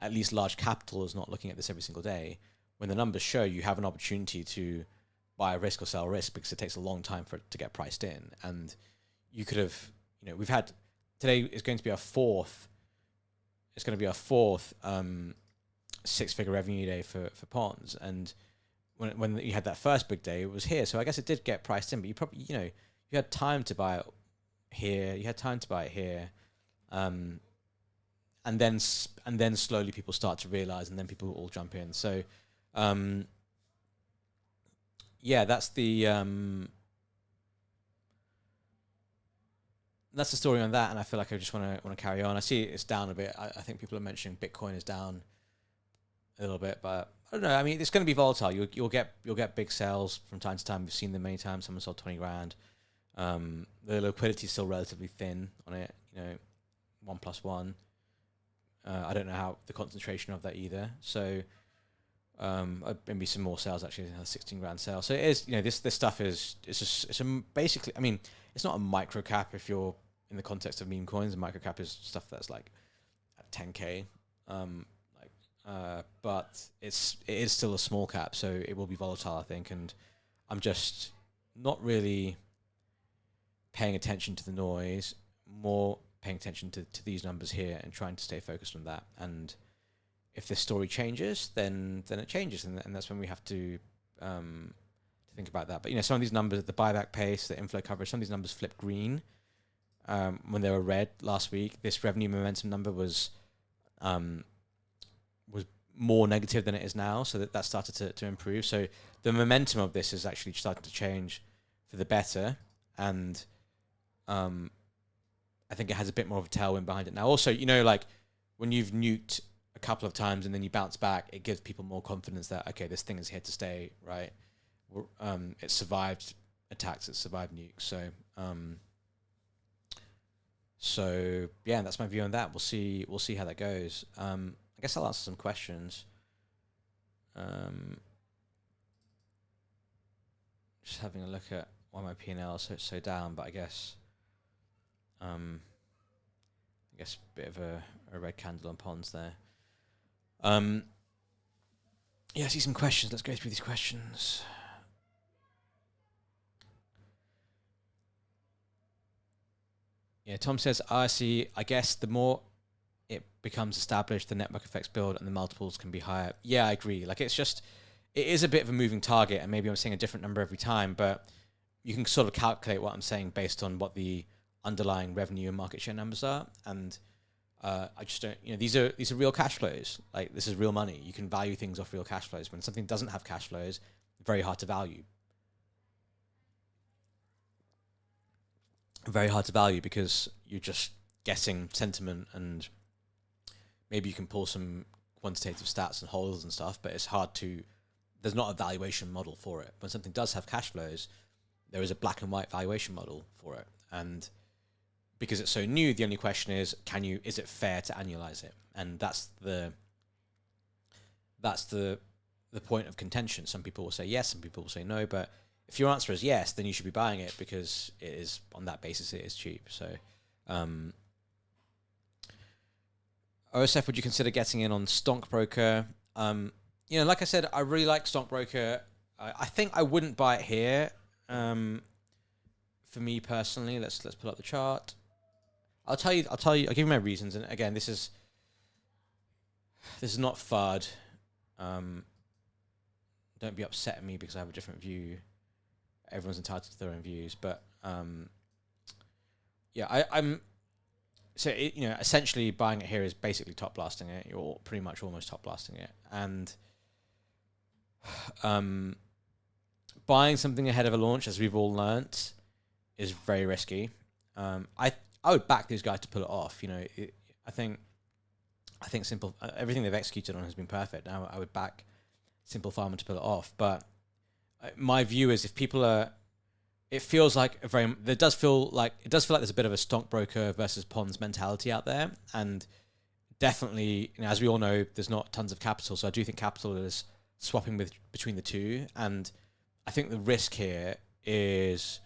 At least large capital is not looking at this every single day. When the numbers show, you have an opportunity to buy risk or sell risk because it takes a long time for it to get priced in. And you could have, we've had, today is going to be our fourth, six-figure revenue day for PONS. And when you had that first big day, it was here. So I guess it did get priced in, but you probably, you had time to buy it here. You had time to buy it here. And then slowly people start to realize, and then people all jump in. So, that's the story on that. And I feel like I just want to carry on. I see it's down a bit. I think people are mentioning Bitcoin is down a little bit, but I don't know. I mean, it's going to be volatile. You'll get big sales from time to time. We've seen them many times. Someone sold 20 grand. The liquidity is still relatively thin on it. 1+1. I don't know how the concentration of that either. So maybe some more sales actually. 16 grand sale. So it is. This stuff is. It's basically. I mean, it's not a micro cap if you're in the context of meme coins. A micro cap is stuff that's like at 10K. But it is still a small cap, so it will be volatile, I think. And I'm just not really paying attention to the noise. More paying attention to these numbers here and trying to stay focused on that. And if this story changes, then it changes, and that's when we have to think about that. But some of these numbers, the buyback pace, the inflow coverage, some of these numbers flipped green when they were red last week. This revenue momentum number was more negative than it is now, so that started to improve. So the momentum of this is actually starting to change for the better, and I think it has a bit more of a tailwind behind it now. Also, like when you've nuked a couple of times and then you bounce back, it gives people more confidence that, okay, this thing is here to stay, right? It survived attacks, it survived nukes. So yeah, that's my view on that. We'll see how that goes. I guess I'll answer some questions. Just having a look at why my P&L is so down, but I guess a bit of a red candle on PONS there. I see some questions. Let's go through these questions. Yeah, Tom says, I guess the more it becomes established, the network effects build and the multiples can be higher. Yeah, I agree. Like it is a bit of a moving target, and maybe I'm saying a different number every time, but you can sort of calculate what I'm saying based on what the underlying revenue and market share numbers are. And I just don't, these are real cash flows. Like this is real money. You can value things off real cash flows. When something doesn't have cash flows, very hard to value. Very hard to value because you're just guessing sentiment, and maybe you can pull some quantitative stats and holes and stuff, but it's hard to, there's not a valuation model for it. When something does have cash flows, there is a black and white valuation model for it. And because it's so new, the only question is, is it fair to annualize it? And that's the point of contention. Some people will say yes, some people will say no, but if your answer is yes, then you should be buying it because it is, on that basis, it is cheap. So, OSF, would you consider getting in on Stockbroker? Like I said, I really like Stockbroker. I think I wouldn't buy it here. For me personally, let's pull up the chart. I'll give you my reasons. And again, this is not FUD. Don't be upset at me because I have a different view. Everyone's entitled to their own views, but I'm so essentially buying it here is basically top blasting it. You're pretty much almost top blasting it, and buying something ahead of a launch, as we've all learnt, is very risky. I would back these guys to pull it off. I think simple. Everything they've executed on has been perfect. Now I would back simple farmer to pull it off. But my view is if people are, it feels like it does feel like there's a bit of a stockbroker versus PONS mentality out there, and definitely, as we all know, there's not tons of capital. So I do think capital is swapping between the two, and I think the risk here is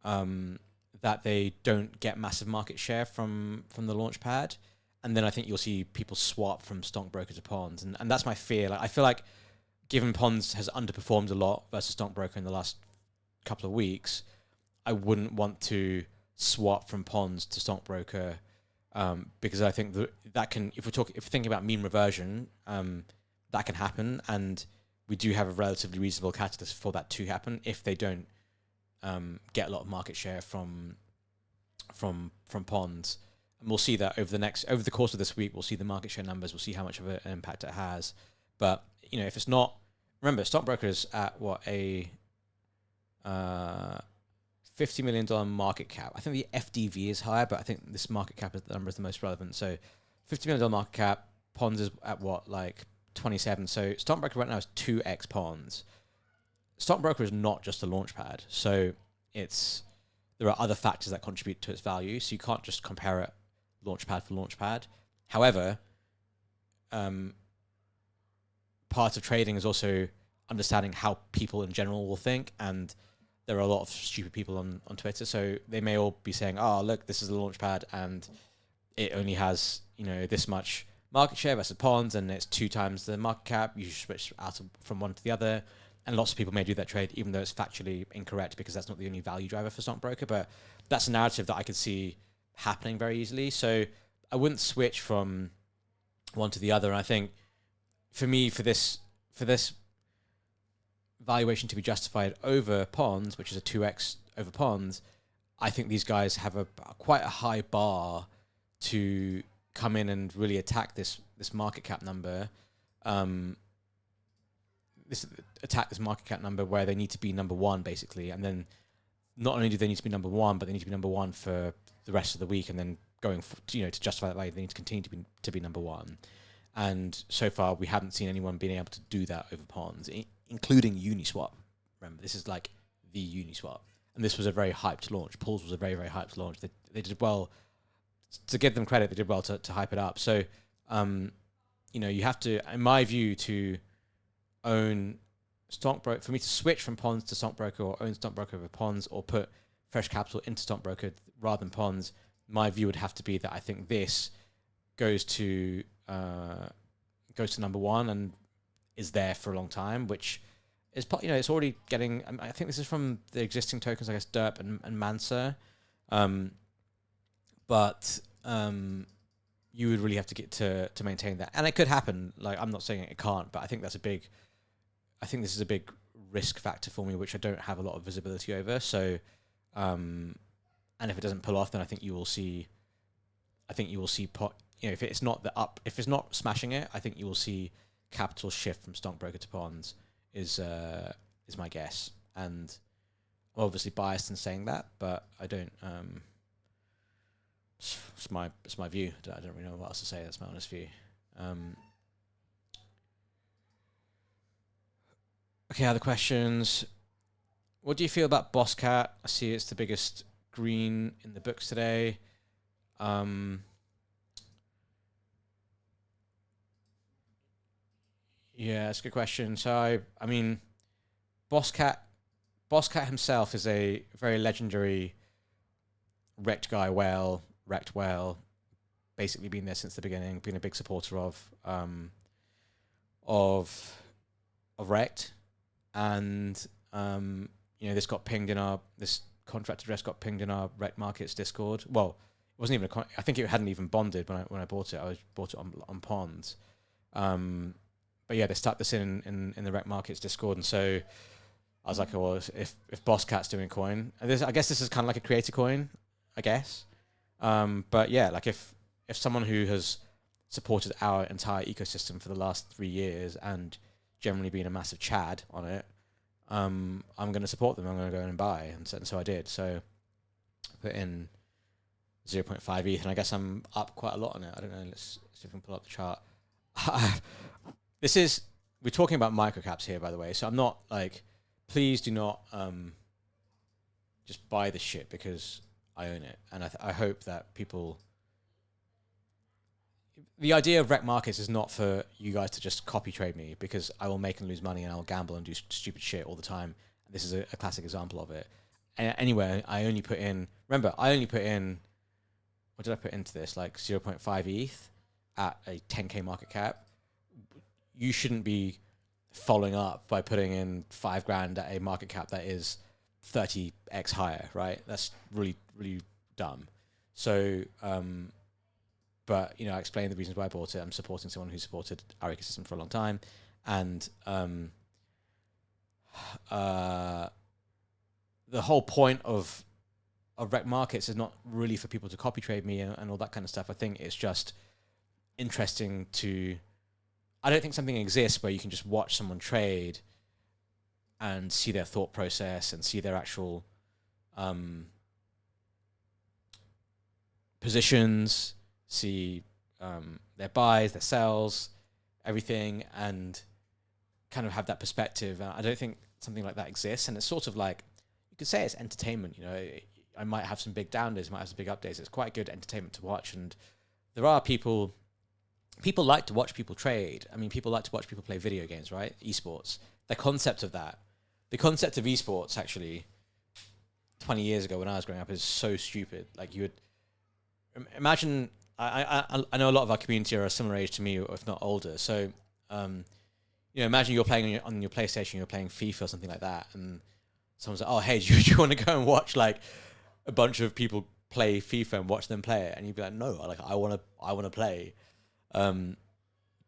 that they don't get massive market share from the launch pad, and then I think you'll see people swap from stockbroker to PONS, and that's my fear. Like I feel like given PONS has underperformed a lot versus stockbroker in the last couple of weeks, I wouldn't want to swap from PONS to stockbroker because I think that can, if we're thinking about mean reversion, that can happen, and we do have a relatively reasonable catalyst for that to happen if they don't get a lot of market share from PONS. And we'll see that over the course of this week. We'll see the market share numbers. We'll see how much of an impact it has. But if it's not, remember, stockbroker is at what, a $50 million market cap. I think the FDV is higher, but I think this market cap is the number is the most relevant. So $50 million market cap. PONS is at what, like 27. So stockbroker right now is 2x PONS. Stockbroker is not just a launch pad, so there are other factors that contribute to its value. So you can't just compare it launch pad for launch pad. However, part of trading is also understanding how people in general will think, and there are a lot of stupid people on Twitter. So they may all be saying, "Oh, look, this is a launch pad, and it only has this much market share versus PONS, and it's 2 times the market cap. You should switch from one to the other." And lots of people may do that trade, even though it's factually incorrect, because that's not the only value driver for stockbroker. But that's a narrative that I could see happening very easily. So I wouldn't switch from one to the other. And I think for me, for this valuation to be justified over PONS, which is a 2x over PONS, I think these guys have quite a high bar to come in and really attack this market cap number. This market cap number where they need to be number one, basically, and then not only do they need to be number one, but they need to be number one for the rest of the week, and then going to justify that value, they need to continue to be number one. And so far, we haven't seen anyone being able to do that over PONS, including Uniswap. Remember, this is like the Uniswap, and this was a very hyped launch. Pools was a very, very hyped launch. They did well. To give them credit, they did well to hype it up. So, you have to, in my view, to own stockbroker, for me to switch from PONS to stockbroker, or own stockbroker over PONS, or put fresh capital into stockbroker rather than PONS, my view would have to be that I think this goes to number one and is there for a long time, which is it's already getting. I think this is from the existing tokens, I guess DERP and Mansa, but you would really have to get to maintain that, and it could happen. Like, I'm not saying it can't, but I think this is a big risk factor for me, which I don't have a lot of visibility over. So, and if it doesn't pull off, then I think you will see. If it's not smashing it, I think you will see capital shift from stockbroker to PONS. Is my guess, and I'm obviously biased in saying that, but I don't. It's my view. I don't really know what else to say. That's my honest view. Okay, other questions. What do you feel about Bosscat? I see it's the biggest green in the books today. Yeah, that's a good question. So I mean, Bosscat himself is a very legendary Rekt guy. Rekt whale, basically been there since the beginning, been a big supporter of Rekt, and this contract address got pinged in our Rekt Mkts Discord. Well, it wasn't even I think it hadn't even bonded when I bought it. I bought it on PONS. But yeah, they stuck this in the Rekt Mkts Discord, and so I was like, well, if Bosscat's doing coin, I guess this is kind of like a creator coin, I guess. But yeah, like if someone who has supported our entire ecosystem for the last 3 years and generally been a massive Chad on it, I'm going to support them. I'm going to go and buy, and so I did. So I put in 0.5 ETH, and I guess I'm up quite a lot on it. I don't know. Let's see if we can pull up the chart. This is we're talking about microcaps here, by the way. So I'm not like, please do not just buy the shit because I own it. And I hope that people. The idea of Rekt Mkts is not for you guys to just copy trade me, because I will make and lose money and I'll gamble and do stupid shit all the time. This is a classic example of it. Anyway, I only put in. Remember, I only put in. What did I put into this? Like 0.5 ETH at a 10k market cap. You shouldn't be following up by putting in $5,000 at a market cap that is 30x higher, right? That's really, really dumb. So, but I explained the reasons why I bought it. I'm supporting someone who supported our ecosystem for a long time, and the whole point of Rekt Mkts is not really for people to copy trade me and all that kind of stuff. I think it's just interesting to. I don't think something exists where you can just watch someone trade and see their thought process and see their actual positions, see their buys, their sells, everything, and kind of have that perspective. I don't think something like that exists, and it's sort of like, you could say it's entertainment. I might have some big down days, might have some big up days. It's quite good entertainment to watch, and there are people like to watch people trade. I mean, people like to watch people play video games, right? Esports. The concept of esports, actually, 20 years ago when I was growing up, is so stupid. Like, you would imagine. I know a lot of our community are a similar age to me, or if not older. So, imagine you're playing on your PlayStation, you're playing FIFA or something like that, and someone's like, "Oh, hey, do you want to go and watch like a bunch of people play FIFA and watch them play it?" And you'd be like, "No, like I want to play."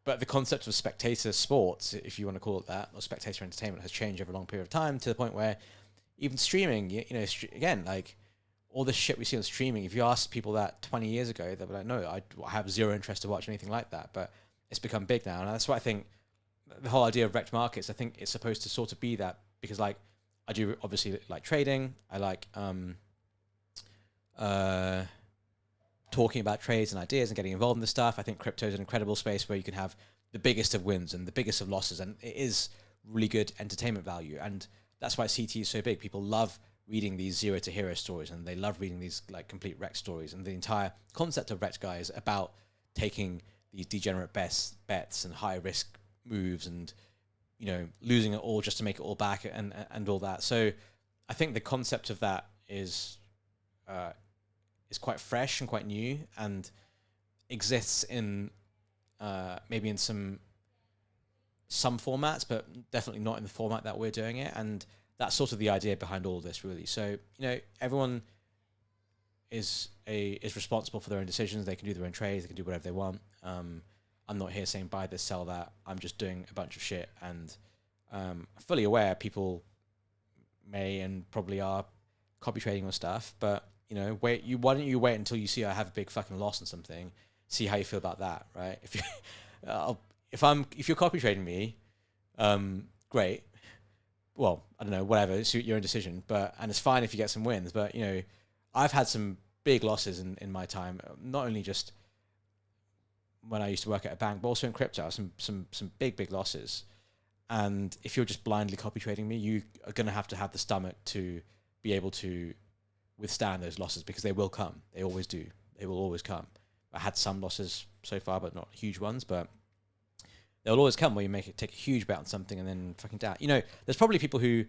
But the concept of spectator sports, if you want to call it that, or spectator entertainment, has changed over a long period of time, to the point where even streaming, again, like all this shit we see on streaming, if you ask people that 20 years ago, they'll be like, no, I have zero interest to watch anything like that. But it's become big now. And that's why I think the whole idea of Rekt Mkts, I think it's supposed to sort of be that, because like I do obviously like trading. I like talking about trades and ideas and getting involved in this stuff. I think crypto is an incredible space where you can have the biggest of wins and the biggest of losses, and it is really good entertainment value. And that's why CT is so big. People love reading these zero to hero stories, and they love reading these like complete Rekt stories. And the entire concept of Rekt, guys, is about taking these degenerate bets and high risk moves, and losing it all just to make it all back, and all that. So I think the concept of that is quite fresh and quite new, and exists in maybe in some formats, but definitely not in the format that we're doing it. And that's sort of the idea behind all of this, really. So everyone is responsible for their own decisions. They can do their own trades. They can do whatever they want. I'm not here saying buy this, sell that. I'm just doing a bunch of shit, and fully aware people may and probably are copy trading on stuff. But why don't you wait until you see I have a big fucking loss on something, see how you feel about that, right? If you if you're copy trading me, great. Well, I don't know, whatever. It's your own decision. And it's fine if you get some wins. But I've had some big losses in my time. Not only just when I used to work at a bank, but also in crypto. Some big losses. And if you're just blindly copy trading me, you are going to have the stomach to be able to withstand those losses, because they will come. They always do. They will always come. I had some losses so far, but not huge ones. But they'll always come where you take a huge bet on something and then fucking down. There's probably people who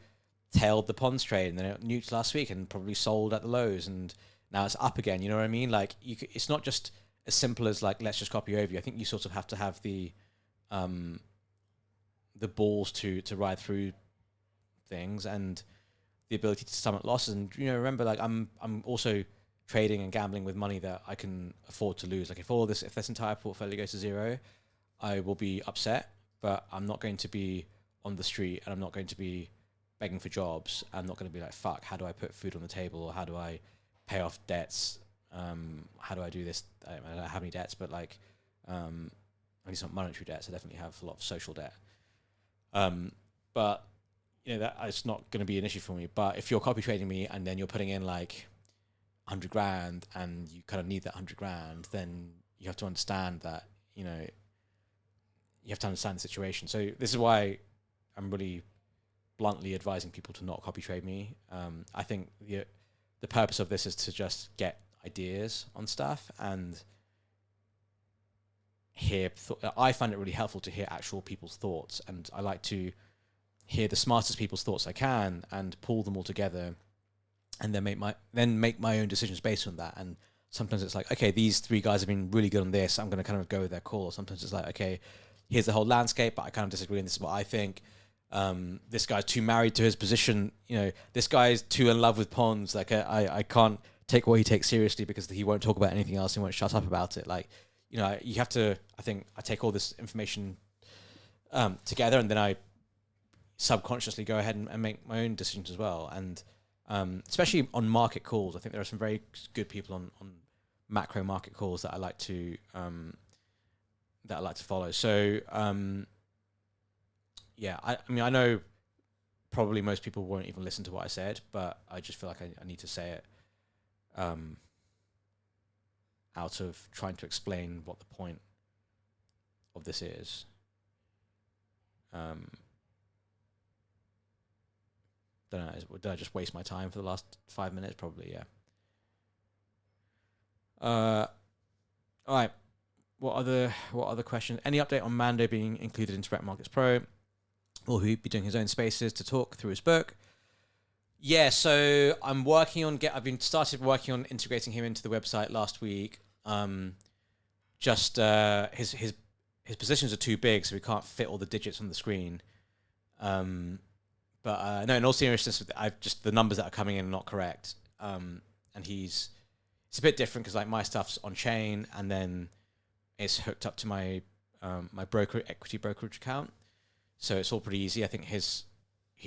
tailed the PONS trade and then it nuked last week and probably sold at the lows, and now it's up again. You know what I mean? Like, it's not just as simple as like, let's just copy over you. I think you sort of have to have the balls to ride through things, and the ability to stomach losses. And remember, like I'm also trading and gambling with money that I can afford to lose. Like if this entire portfolio goes to zero, I will be upset, but I'm not going to be on the street, and I'm not going to be begging for jobs. I'm not going to be like, fuck, how do I put food on the table, or how do I pay off debts? How do I do this? I don't have any debts, but like, at least not monetary debts. I definitely have a lot of social debt. But that it's not going to be an issue for me. But if you're copy trading me and then you're putting in like 100 grand and you kind of need that 100 grand, then you have to understand that, you have to understand the situation. So this is why I'm really bluntly advising people to not copy trade me. I think the purpose of this is to just get ideas on stuff and hear. I find it really helpful to hear actual people's thoughts, and I like to hear the smartest people's thoughts I can and pull them all together, and then make my own decisions based on that. And sometimes it's like, okay, these three guys have been really good on this, I'm going to kind of go with their call. Sometimes it's like, okay, here's the whole landscape, but I kind of disagree, and this is what I think. This guy's too married to his position. You know, this guy's too in love with PONS. Like, I can't take what he takes seriously because he won't talk about anything else. He won't shut up about it. Like, you know, you have to. I think I take all this information together, and then I subconsciously go ahead and make my own decisions as well. And especially on market calls, I think there are some very good people on macro market calls that I like to follow. So. Yeah, I mean, I know probably most people won't even listen to what I said, but I just feel like I need to say it out of trying to explain what the point of this is. Don't know, did I just waste my time for the last 5 minutes? Probably, yeah. All right. What other questions? Any update on Mando being included into Rekt Mkts Pro? Will he be doing his own spaces to talk through his book? Yeah, so I've been started working on integrating him into the website last week. His positions are too big, so we can't fit all the digits on the screen. No, in all seriousness, the numbers that are coming in are not correct. And it's a bit different because like my stuff's on chain and then it's hooked up to my equity brokerage account. So it's all pretty easy. I think he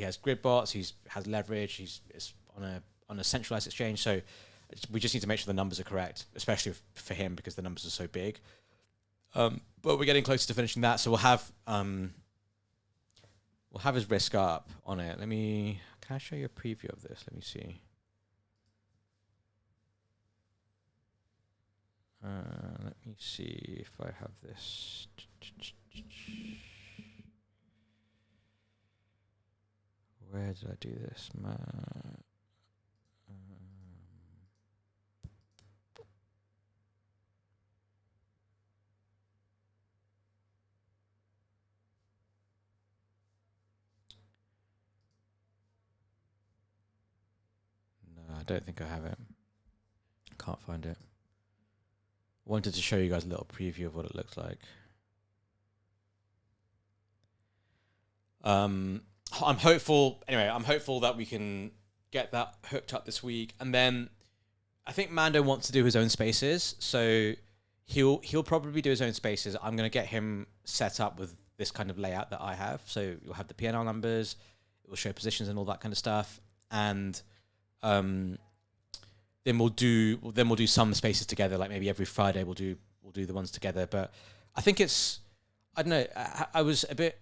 has grid bots, has leverage, it's on a centralized exchange. So we just need to make sure the numbers are correct, especially for him because the numbers are so big. But we're getting closer to finishing that, so we'll have his risk up on it. Can I show you a preview of this? Let me see. Let me see if I have this. Where did I do this? No, I don't think I have it. Can't find it. Wanted to show you guys a little preview of what it looks like. I'm hopeful that we can get that hooked up this week. And then I think Mando wants to do his own spaces. So he'll probably do his own spaces. I'm going to get him set up with this kind of layout that I have. So you'll have the P&L numbers, it will show positions and all that kind of stuff. And then we'll do some spaces together. Like maybe every Friday we'll do the ones together. But I think I don't know. I was a bit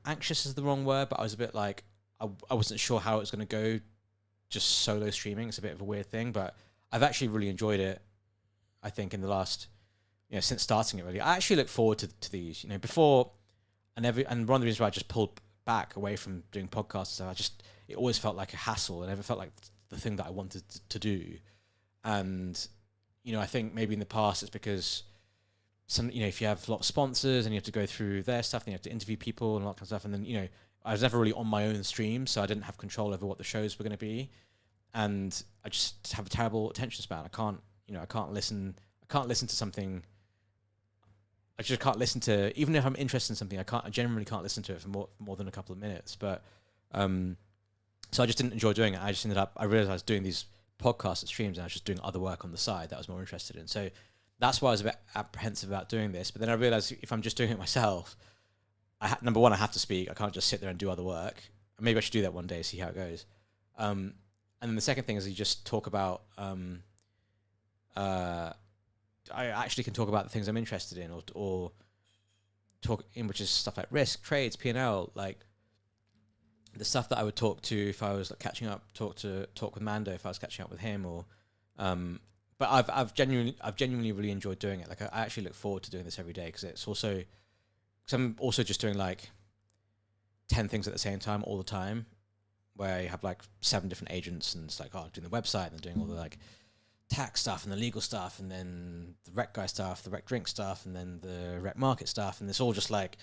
anxious is the wrong word, but I was a bit like, I wasn't sure how it was going to go just solo streaming. It's a bit of a weird thing, but I've actually really enjoyed it. I think in the last, since starting it really, I actually look forward to these, before and one of the reasons why I just pulled back away from doing podcasts. So it always felt like a hassle. It never felt like the thing that I wanted to do. And, I think maybe in the past it's because if you have a lot of sponsors and you have to go through their stuff, then you have to interview people and all that kind of stuff. And then, I was never really on my own stream, so I didn't have control over what the shows were going to be. And I just have a terrible attention span. I can't listen to something. I just can't listen to, even if I'm interested in something, I generally can't listen to it for more than a couple of minutes. But, so I just didn't enjoy doing it. I realized I was doing these podcasts and streams and I was just doing other work on the side that I was more interested in. So that's why I was a bit apprehensive about doing this. But then I realized if I'm just doing it myself, number one, I have to speak. I can't just sit there and do other work. Maybe I should do that one day, see how it goes. And then the second thing is you just talk about, I actually can talk about the things I'm interested in or talk in, which is stuff like risk, trades, P&L, like the stuff that I would talk to if I was catching up, talk with Mando if I was catching up with him, or but I've genuinely really enjoyed doing it. Like I actually look forward to doing this every day because it's also, because I'm also just doing like 10 things at the same time all the time, where you have like 7 different agents, and it's like, oh, doing the website and doing all the like tax stuff and the legal stuff, and then the Rekt guy stuff, the Rekt drink stuff, and then the Rekt market stuff, and it's all just like,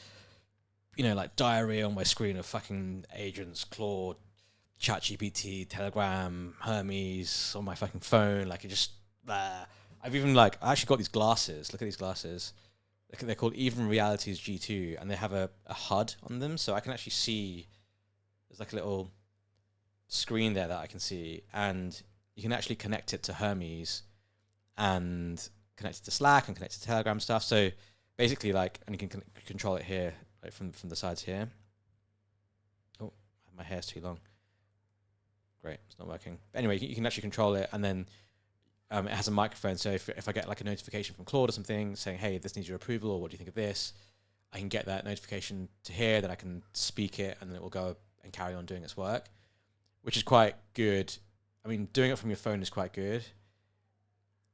you know, like diarrhea on my screen of fucking agents, Claude, ChatGPT, Telegram, Hermes on my fucking phone. Like it just, I've even like, I actually got these glasses. Look at these glasses. They're called Even Realities G2, and they have a HUD on them, so I can actually see. There's like a little screen there that I can see, and you can actually connect it to Hermes, and connect it to Slack, and connect it to Telegram stuff. So basically, like, and you can control it here, like from the sides here. Oh, my hair's too long. Great, it's not working. But anyway, you can actually control it, and then it has a microphone. So if I get like a notification from Claude or something saying, hey, this needs your approval, or what do you think of this? I can get that notification to here, then I can speak it, and then it will go and carry on doing its work, which is quite good. I mean, doing it from your phone is quite good.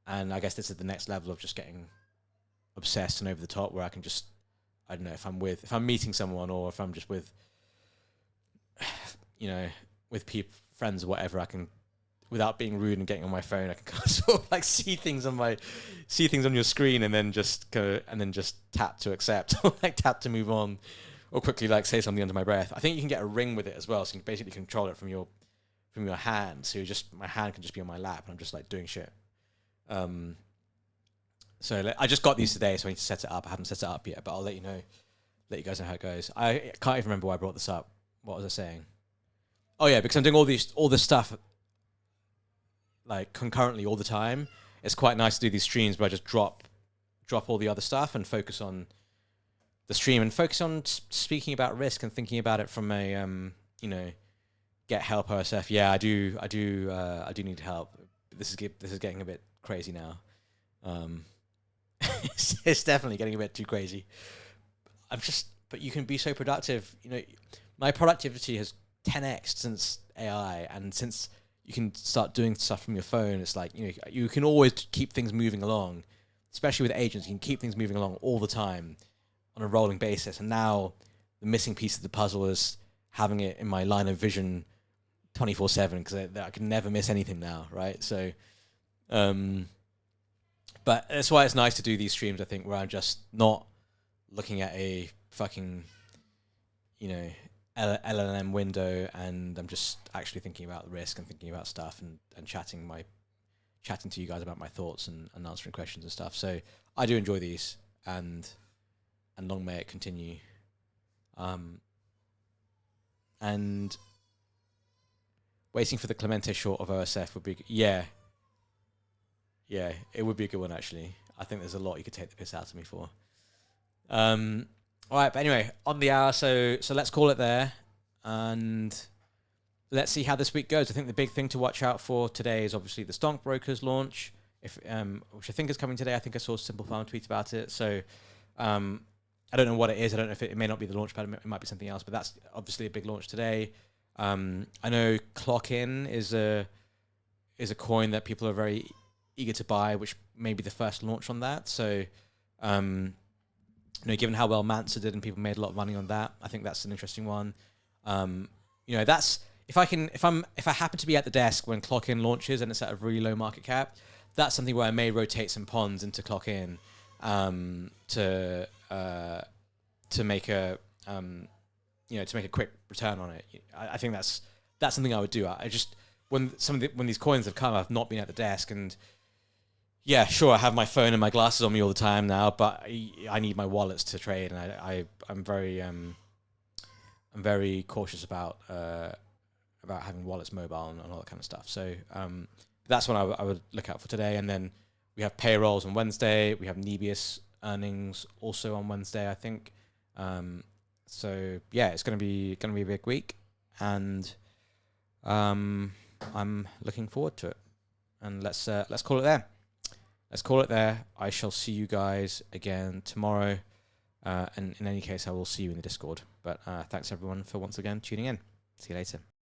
And I guess this is the next level of just getting obsessed and over the top, where I can just, I don't know, if I'm meeting someone, or if I'm just with, you know, with friends or whatever, I can, without being rude and getting on my phone, I can kind of sort of like see things on your screen, and then just go, and then just tap to accept, or like tap to move on, or quickly like say something under my breath. I think you can get a ring with it as well, so you can basically control it from your hand. So my hand can just be on my lap, and I'm just like doing shit. So I just got these today, so I need to set it up. I haven't set it up yet, but I'll let you guys know how it goes. I can't even remember why I brought this up. What was I saying? Oh yeah, because I'm doing all this stuff like concurrently all the time. It's quite nice to do these streams where I just drop all the other stuff and focus on the stream, and focus on speaking about risk and thinking about it from a you know, get help OSF. Yeah, I do need help. This is getting a bit crazy now. It's definitely getting a bit too crazy. But you can be so productive. You know, my productivity has 10x since AI, and since you can start doing stuff from your phone, it's like, you know, you can always keep things moving along, especially with agents. You can keep things moving along all the time on a rolling basis. And now the missing piece of the puzzle is having it in my line of vision 24/7, because I can never miss anything now, right? So, but that's why it's nice to do these streams, I think, where I'm just not looking at a fucking, you know, LLM window, and I'm just actually thinking about the risk and thinking about stuff, and chatting to you guys about my thoughts, and answering questions and stuff. So I do enjoy these, and long may it continue. And waiting for the Clemente short of OSF would be, yeah, it would be a good one, actually. I think there's a lot you could take the piss out of me for. All right, but anyway, on the hour, so let's call it there, and let's see how this week goes. I think the big thing to watch out for today is obviously the Stonk Brokers launch, which I think is coming today. I think I saw Simple Farm tweet about it. So I don't know what it is. I don't know if it may not be the launch pad. It might be something else, but that's obviously a big launch today. I know Clock In is a coin that people are very eager to buy, which may be the first launch on that. So, you know, given how well Mansa did and people made a lot of money on that, I think that's an interesting one. You know, that's if I happen to be at the desk when Clock In launches and it's at a really low market cap, that's something where I may rotate some PONS into Clock In to make a you know, to make a quick return on it. I think that's something I would do. I just when these coins have come, I've not been at the desk, and yeah, sure, I have my phone and my glasses on me all the time now, but I need my wallets to trade, and I'm very cautious about having wallets mobile and all that kind of stuff. So that's what I would look out for today. And then we have payrolls on Wednesday. We have Nebius earnings also on Wednesday, I think. So yeah, it's gonna be a big week, and I'm looking forward to it. And let's call it there. Let's call it there. I shall see you guys again tomorrow. And in any case, I will see you in the Discord. But thanks everyone for once again tuning in. See you later.